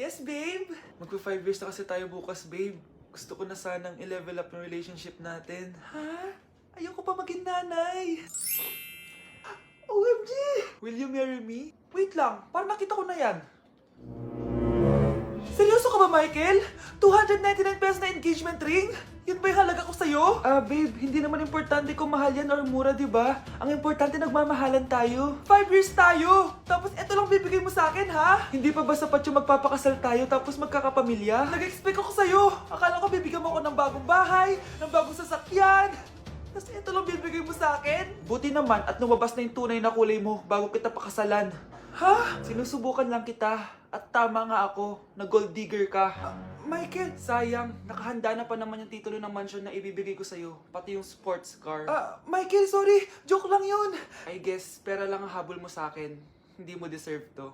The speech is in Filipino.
Yes, babe! Magpa 5 years na kasi tayo bukas, babe. Gusto ko na sanang i-level up yung relationship natin. Ha? Ayoko pa maging nanay. OMG! Will you marry me? Wait lang, parang nakita ko na yan. Seryoso ka ba, Michael? 299 pesos na engagement ring? Yun ba yung halaga ko sa'yo? Babe, hindi naman importante kung mahal yan or mura, di ba? Ang importante, nagmamahalan tayo. 5 years tayo! Tapos eto lang bibigay mo sa akin, ha? Hindi pa ba sapat yung magpapakasal tayo tapos magkakapamilya? Nag-expect ako sa'yo! Akala ko bibigyan mo ako ng bagong bahay, ng bagong sasakyan. Tapos ito lang bibigay mo sa akin? Buti naman at lumabas na yung tunay na kulay mo bago kita pakasalan. Ha? Sinusubukan lang kita. At tama nga ako, na gold digger ka. Michael, sayang. Nakahanda na pa naman yung titulo ng mansion na ibibigay ko sa'yo. Pati yung sports car. Michael, sorry. Joke lang yun. I guess, pera lang ang habol mo sa akin. Hindi mo deserve to.